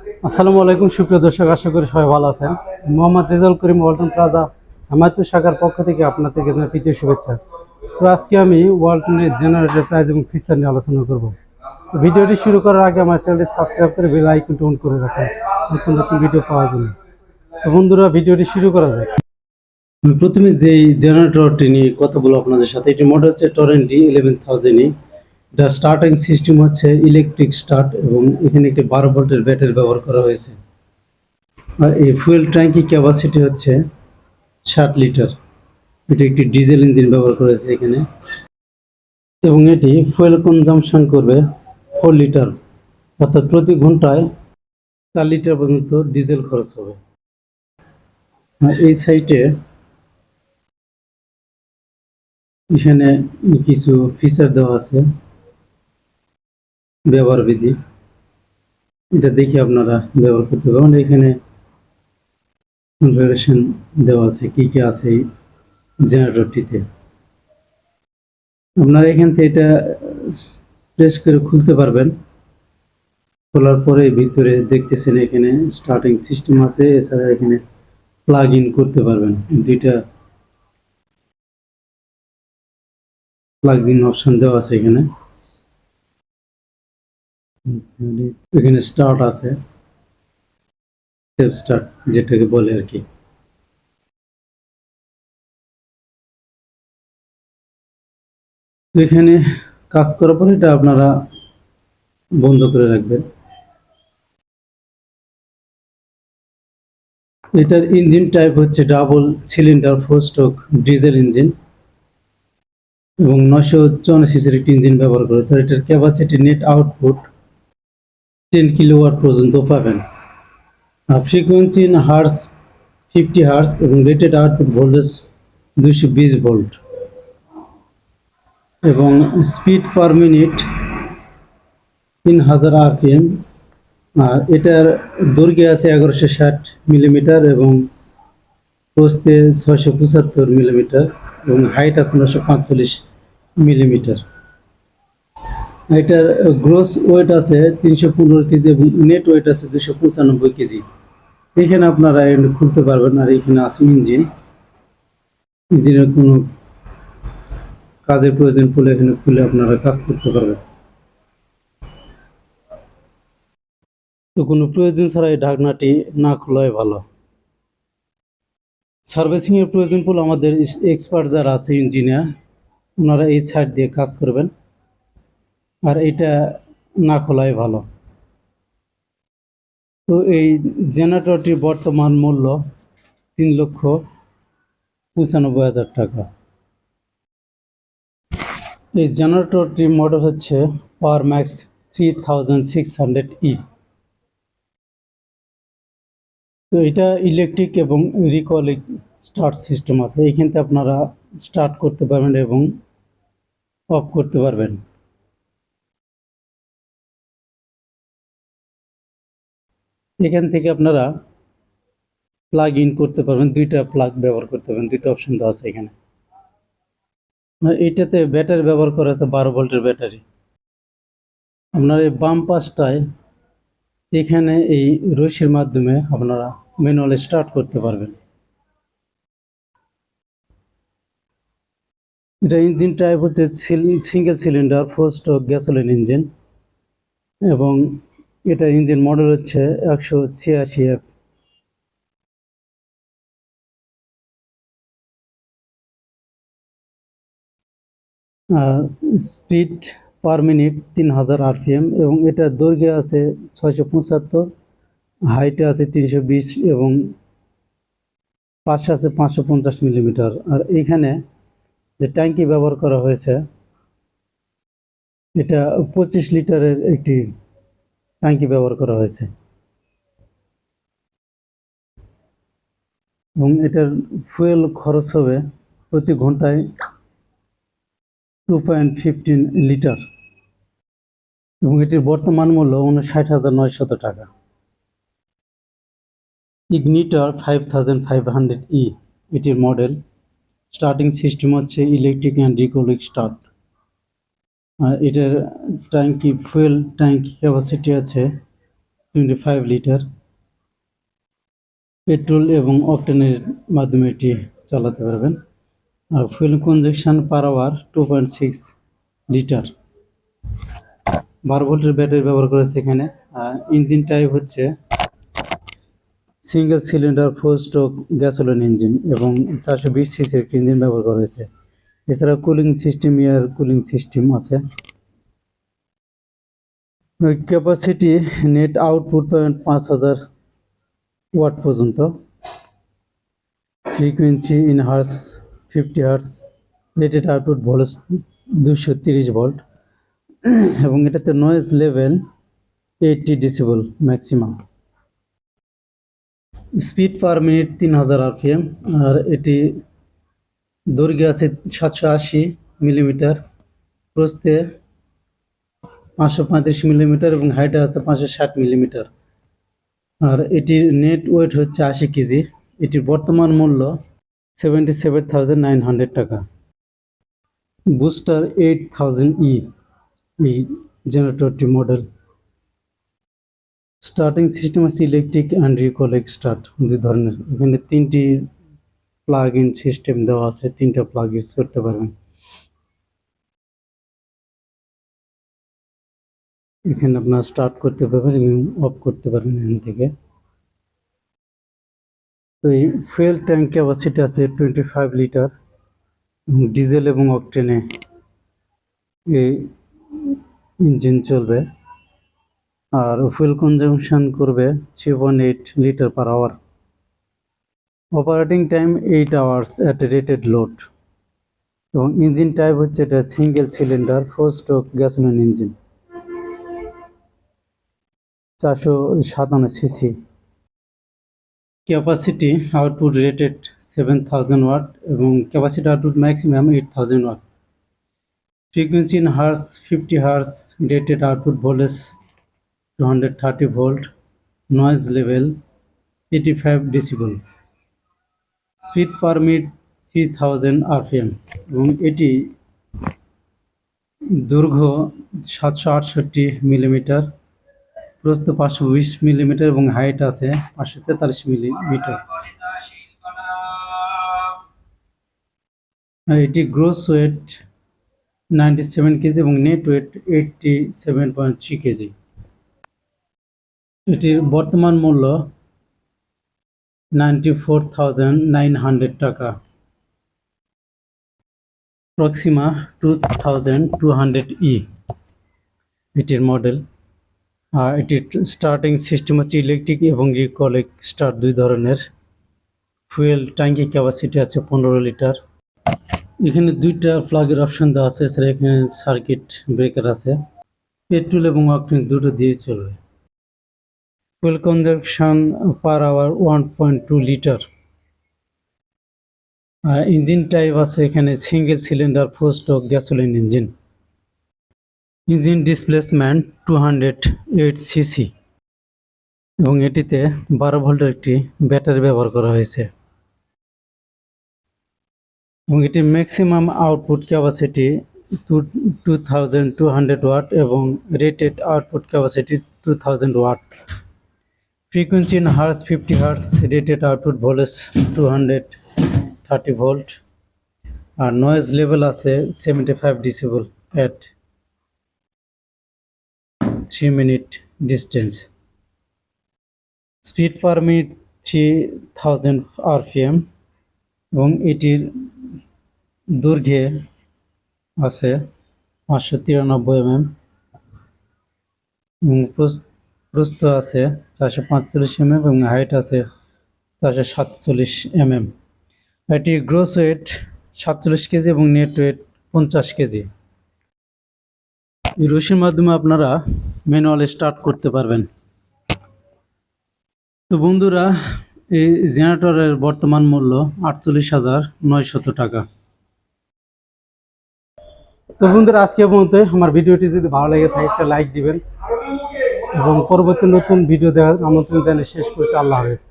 আসসালামু আলাইকুম সুপ্রিয় দর্শক, আশা করি সবাই ভালো আছেন। মোহাম্মদ রেজাউল করিম ওয়ালটন প্লাজা হামায়তপুর শাখার পক্ষ থেকে আপনাদেরকে জানাই প্রীতীয় শুভেচ্ছা। তো আজকে আমি ওয়ালটনের জেনারেটর প্রাইস এবং ফিচার নিয়ে আলোচনা করব। তো ভিডিওটি শুরু করার আগে আমার চ্যানেলটি সাবস্ক্রাইব করে বেল আইকনটি অন করে রাখুন নতুন নতুন ভিডিও পাওয়ার জন্য। তো বন্ধুরা, ভিডিওটি শুরু করা যায়। আমি প্রথমে যেই জেনারেটরটি নিয়ে কথা বলবো আপনাদের সাথে, এটি মডেল হচ্ছে টরেন্টি 11,000। এটা স্টার্টিং সিস্টেম হচ্ছে ইলেকট্রিক স্টার্ট এবং এখানে একটি 12 ভোল্টের ব্যাটারি ব্যবহার করা হয়েছে। আর এই ফুয়েল ট্যাঙ্কি ক্যাপাসিটি হচ্ছে 60 লিটার। এটি একটি ডিজেল ইঞ্জিন ব্যবহার করেছে এখানে, এবং এটি ফুয়েল কনজাম্পশন করবে 4 লিটার, অর্থাৎ প্রতি ঘন্টায় 4 লিটার পর্যন্ত ডিজেল খরচ হবে। আর এই সাইটে এখানে কিছু ফিচার দেওয়া আছে, ব্যবহার বিধি, এটা দেখে আপনারা ব্যবহার করতে পারেন। এখানে কনফিগারেশন দেওয়া আছে কি কি আছে এই জেনারেটরটিতে। আপনারা এখান থেকে এটা প্রেস করে খুলতে পারবেন। খোলার পরে ভিতরে দেখতেছেন এখানে স্টার্টিং সিস্টেম আছে, এছাড়া এখানে প্লাগ ইন করতে পারবেন। দুইটা প্লাগ ইন অপশন দেওয়া আছে এখানে। এখানে স্টার্ট আছে, সেলফ স্টার্ট যেটাকে বলে আর কি। এখানে কাজ করার পরে এটা আপনারা বন্ধ করে রাখবেন। এটার ইঞ্জিন টাইপ হচ্ছে double cylinder 4 stroke diesel engine এবং 964 সিসির একটি ইঞ্জিন ব্যবহার করেছে। এটার ক্যাপাসিটি নেট আউটপুট 10 কিলোওয়াট পর্যন্ত পাবেন। ফ্রিকোয়েন্সি ইন হার্স 50 হার্স এবং রেটেড আউটপুট ভোল্টেজ 220 ভোল্ট এবং স্পিড পার মিনিট 3000 আরপিএম। আর এটার দৈর্ঘ্য আছে 1160 মিলিমিটার এবং প্রস্থে 675 মিলিমিটার এবং হাইট আছে 945 মিলিমিটার। এটার গ্রোস ওয়েট আছে 315 কেজি এবং নেট ওয়েট আছে 295 কেজি। এখানে আপনারা খুলতে পারবেন। আর এখানে আছে ইঞ্জিনের কোনো কাজের প্রয়োজন পড়লে এখানে খুলে আপনারা কাজ করতে পারবেন। তো কোনো প্রয়োজন ছাড়া এই ঢাকনাটি না খোলাই ভালো। সার্ভিসিং এর প্রয়োজন পড়লে আমাদের এক্সপার্ট যারা আছে ইঞ্জিনিয়ার, ওনারা এই সাইড দিয়ে কাজ করবেন। আর এটা না খোলাই ভালো। তো এই জেনারেটরটির বর্তমান মূল্য 3,95,000 টাকা। এই জেনারেটরটির মডেল হচ্ছে পাওয়ার ম্যাক্স 3600E। তো এটা ইলেকট্রিক এবং রিকলিং স্টার্ট সিস্টেম আছে। এইখান থেকে আপনারা স্টার্ট করতে পারবেন এবং অফ করতে পারবেন। এখান থেকে আপনারা প্লাগ ইন করতে পারবেন, দুইটা প্লাগ ব্যবহার করতে পারবেন, দুইটা অপশন দেওয়া আছে এখানে। এইটাতে ব্যাটারি ব্যবহার করা আছে 12 ভোল্টের ব্যাটারি। আপনার এই বাম পাশটায় এখানে এই রশির মাধ্যমে আপনারা ম্যানুয়ালি স্টার্ট করতে পারবেন। এটা ইঞ্জিন টাইপ হচ্ছে single cylinder 4 stroke gasoline engine এবং এটা ইঞ্জিন মডেল হচ্ছে 186F। Speed per minute 3000 RPM এবং এটার দৈর্ঘ্য আছে 675, হাইটে আছে 320 এবং পাশে আছে 550 মিলিমিটার। আর এইখানে যে ট্যাঙ্কি ব্যবহার করা হয়েছে, এটা 25 লিটারের একটি ট্যাঙ্কি ব্যবহার করা হয়েছে এবং এটার ফুয়েল খরচ হবে প্রতি ঘন্টায় 2.15 লিটার এবং এটির বর্তমান মূল্য 59,900 টাকা। ইগনিটর 5500E এটির মডেল। স্টার্টিং সিস্টেম হচ্ছে ইলেকট্রিক অ্যান্ড রিকলিং স্টার্ট। আর এটার ট্যাঙ্কি ফুয়েল ট্যাঙ্ক ক্যাপাসিটি আছে 25 লিটার পেট্রোল এবং অকটেনের মাধ্যমে এটি চালাতে পারবেন। আর fuel consumption per hour 2.6 litre. 12 ভোল্টের ব্যাটারি ব্যবহার করেছে এখানে। ইঞ্জিন টাইপ হচ্ছে single cylinder 4 stroke gasoline engine এবং 420 সিসির ইঞ্জিন ব্যবহার করা হয়েছে। এছাড়া cooling system, air cooling system আছে। ক্যাপাসিটি নেট আউটপুট পাবেন 5000 ওয়াট পর্যন্ত। Frequency in hertz 50 hertz. Rated output voltage 230 volt এবং এটাতে noise level 80 decibel maximum. Speed per minute 3000 RPM. আর এটি দৈর্ঘ্য আছে 780 মিলিমিটার, প্রস্থে 535 মিলিমিটার এবং হাইটে আছে 560 মিলিমিটার। আর এটির নেট ওয়েট হচ্ছে 80 কেজি। এটির বর্তমান মূল্য 77,900 টাকা। বুস্টার 8000E এই জেনারেটরটি মডেল। স্টার্টিং সিস্টেম আছে ইলেকট্রিক অ্যান্ড রিকলেক্ট স্টার্ট, দুই ধরনের। এখানে 3টি প্লাগ ইন সিস্টেম দেওয়া আছে, 3টা প্লাগ ইউজ করতে পারবেন। এখানে আপনার স্টার্ট করতে পারবেন এবং অফ করতে পারবেন এখান থেকে। তো এই ফুয়েল ট্যাঙ্ক ক্যাপাসিটি আছে 25 লিটার এবং ডিজেল এবং অকটেনে এই ইঞ্জিন চলবে। আর ফুয়েল কনজাম্পশন করবে 3.8 litre per hour. Operating time 8 hours at rated load. এবং ইঞ্জিন টাইপ হচ্ছে এটা single cylinder 4 stroke gasoline engine, 457 CC. Capacity output rated 7000 watt এবং capacity output maximum 8000 watt. Frequency in hertz 50 hertz. Rated output voltage 230 volt. Noise level 85 decibel. Speed per minute 3000 RPM এবং এটি দৈর্ঘ্য 768 millimetre, প্রস্থ 520 millimetre এবং height আছে 543 millimetre. এটি gross wait 97 KG এবং net wait 87.3 KG. এটির বর্তমান মূল্য 94,900 টাকা। প্রক্সিমা 2200E এটির মডেল। আর এটির স্টার্টিং সিস্টেম হচ্ছে ইলেকট্রিক এবং রিকলেক্ট স্টার্ট, দুই ধরনের। ফুয়েল ট্যাঙ্কি ক্যাপাসিটি আছে 15 লিটার। এখানে 2টা প্লাগের অপশন দেওয়া আছে। এছাড়া এখানে সার্কিট ব্রেকার আছে। পেট্রোল এবং অকটেন দুটো দিয়ে চলবে। Fuel consumption per hour 1.2 litre. আর ইঞ্জিন টাইপ আছে এখানে single cylinder 4 stroke gasoline engine. Engine displacement 208 CC এবং এটিতে 12 ভোল্টের একটি ব্যাটারি ব্যবহার করা হয়েছে। এবং এটি ম্যাক্সিমাম আউটপুট ক্যাপাসিটি 2200 ওয়াট এবং rated output capacity 2000 watt. Frequency in hertz 50 hertz. Rated output voltage 230 volt. আর নয়েজ লেভেল আছে 75 decibel at 3 minute distance. Speed per minute 3000 RPM এবং এটির দৈর্ঘ্যে আছে 593 mm এবং প্রস্থ আছে 445 mm এবং হাইট আছে 447 mm। এটি গ্রোস ওয়েট 47 কেজি এবং নেট ওয়েট 50 কেজি। এই রশির মাধ্যমে আপনারা ম্যানুয়ালি স্টার্ট করতে পারবেন। তো বন্ধুরা, এই জেনারেটরের বর্তমান মূল্য 48,900 টাকা। তো বন্ধুরা, আজকে পর্যন্ত। আমার ভিডিওটি যদি ভালো লেগে থাকে একটা লাইক দিবেন এবং পরবর্তী নতুন ভিডিও দেখার আমন্ত্রণ জানিয়ে শেষ করছি। আল্লাহ হাফেজ।